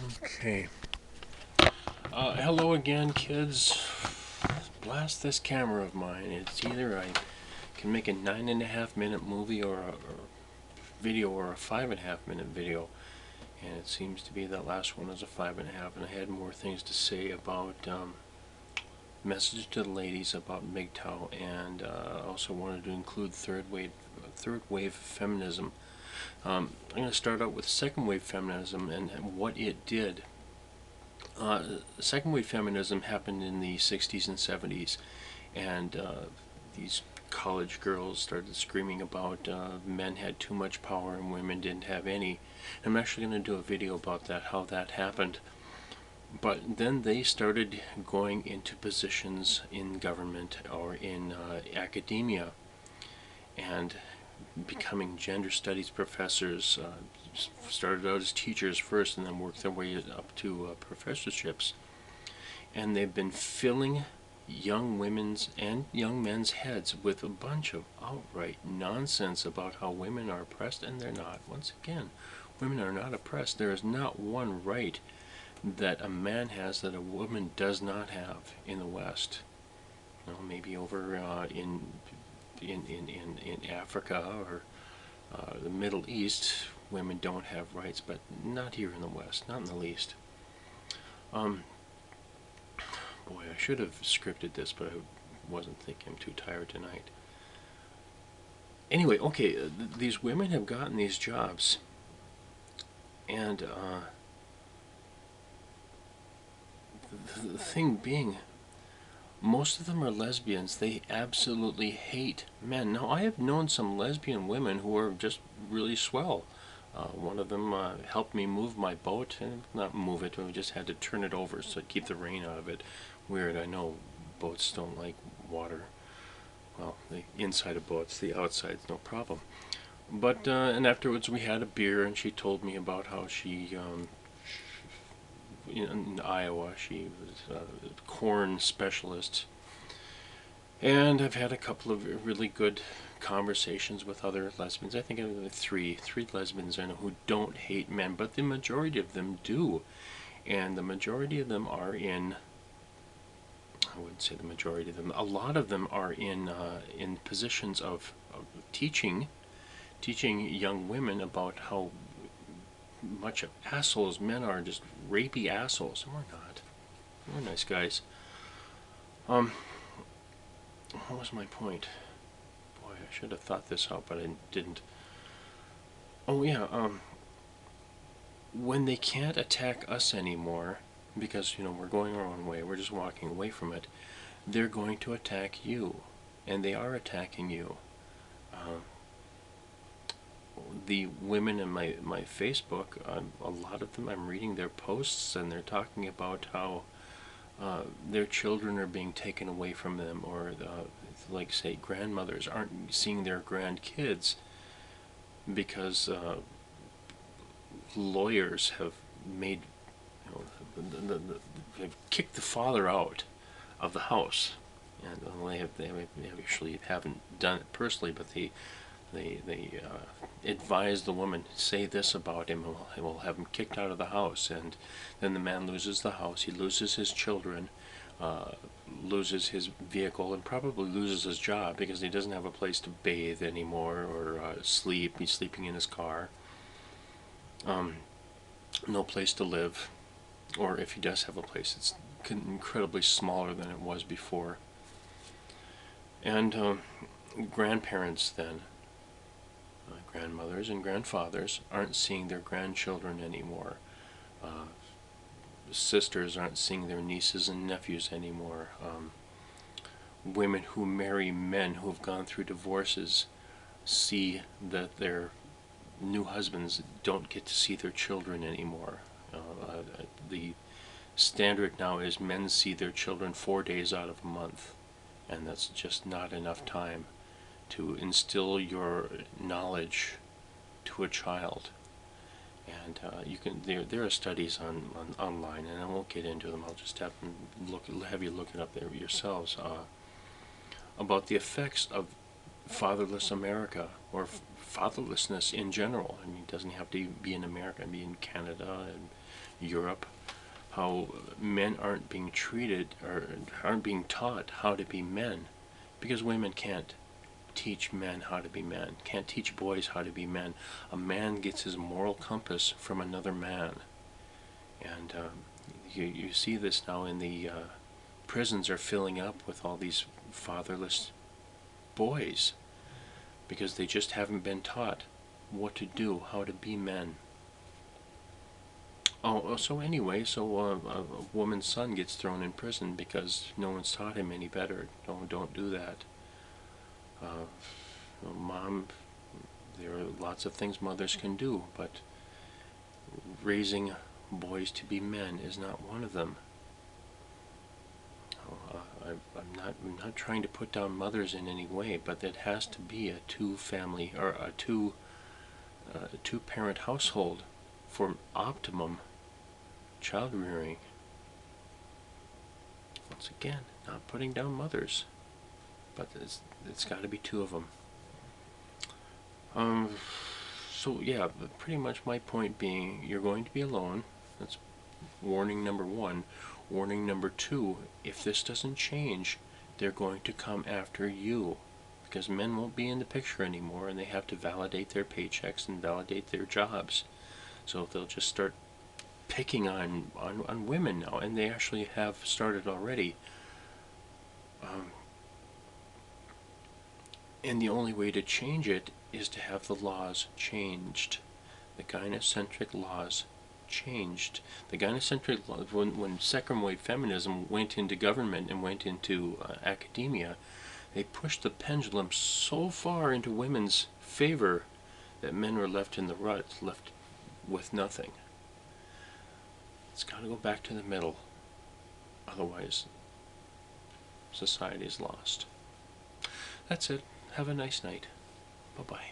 Okay. Hello again, kids. Blast this camera of mine. It's either I can make a 9.5 minute movie or a video or a 5.5 minute video. And it seems to be that last one is a 5.5, and I had more things to say about message to the ladies about MGTOW, and also wanted to include third wave feminism. I'm going to start out with second wave feminism and what it did. Second wave feminism happened in the 60s and 70s, and these college girls started screaming about men had too much power and women didn't have any. I'm actually going to do a video about that, how that happened. But then they started going into positions in government or in academia and becoming gender studies professors. Started out as teachers first and then worked their way up to professorships. And they've been filling young women's and young men's heads with a bunch of outright nonsense about how women are oppressed, and they're not. Once again, women are not oppressed. There is not one right that a man has that a woman does not have in the West. You know, maybe over in Africa or the Middle East, women don't have rights, but not here in the West, not in the least. Boy, I should have scripted this, but I wasn't thinking. I'm too tired tonight. Anyway, okay, these women have gotten these jobs, and the thing being, most of them are lesbians. They absolutely hate men. Now, I have known some lesbian women who are just really swell. One of them helped me move my boat, and not move it, we just had to turn it over so to keep the rain out of it. Weird, I know boats don't like water. Well, the inside of boats, the outside's no problem. But, and afterwards we had a beer, and she told me about how she, in Iowa, she was a corn specialist. And I've had a couple of really good conversations with other lesbians. I think I have three lesbians I know who don't hate men, but the majority of them do. And the majority of them are in, I wouldn't say the majority of them, a lot of them are in positions of teaching young women about how much of assholes men are, just rapey assholes. And we're not. We're nice guys. What was my point? Boy, I should have thought this out, but I didn't. Oh yeah, when they can't attack us anymore, because, we're going our own way, we're just walking away from it, they're going to attack you. And they are attacking you. The women in my Facebook, a lot of them, I'm reading their posts, and they're talking about how their children are being taken away from them, or like, say, grandmothers aren't seeing their grandkids because lawyers have made, have kicked the father out of the house, and they actually haven't done it personally, but they advise the woman, say this about him, and we'll have him kicked out of the house. And then the man loses the house, he loses his children, loses his vehicle, and probably loses his job because he doesn't have a place to bathe anymore or sleep. He's sleeping in his car. No place to live, or if he does have a place, it's incredibly smaller than it was before. And grandparents then, grandmothers and grandfathers, aren't seeing their grandchildren anymore. Sisters aren't seeing their nieces and nephews anymore. Women who marry men who have gone through divorces see that their new husbands don't get to see their children anymore. The standard now is men see their children 4 days out of a month, and that's just not enough time to instill your knowledge to a child. And there are studies online, and I won't get into them. I'll just have you look it up there yourselves, about the effects of fatherless America, or fatherlessness in general. I mean, it doesn't have to be in America, it can be in Canada and Europe. How men aren't being treated, or aren't being taught how to be men, because women can't teach men how to be men, can't teach boys how to be men. A man gets his moral compass from another man. And you see this now in the prisons are filling up with all these fatherless boys, because they just haven't been taught what to do, how to be men. Oh, so anyway, so a woman's son gets thrown in prison because no one's taught him any better. Don't do that. Mom, there are lots of things mothers can do, but raising boys to be men is not one of them. I'm not trying to put down mothers in any way, but it has to be a two-family, or a two-parent household for optimum child rearing. Once again, not putting down mothers, but it's got to be two of them. So yeah, pretty much my point being, you're going to be alone. That's warning number one. Warning number two, if this doesn't change, they're going to come after you, because men won't be in the picture anymore, and they have to validate their paychecks and validate their jobs. So they'll just start picking on women now, and they actually have started already. And the only way to change it is to have the laws changed. The gynocentric laws changed. The gynocentric laws, when second-wave feminism went into government and went into academia, they pushed the pendulum so far into women's favor that men were left in the rut, left with nothing. It's got to go back to the middle. Otherwise, society is lost. That's it. Have a nice night. Bye-bye.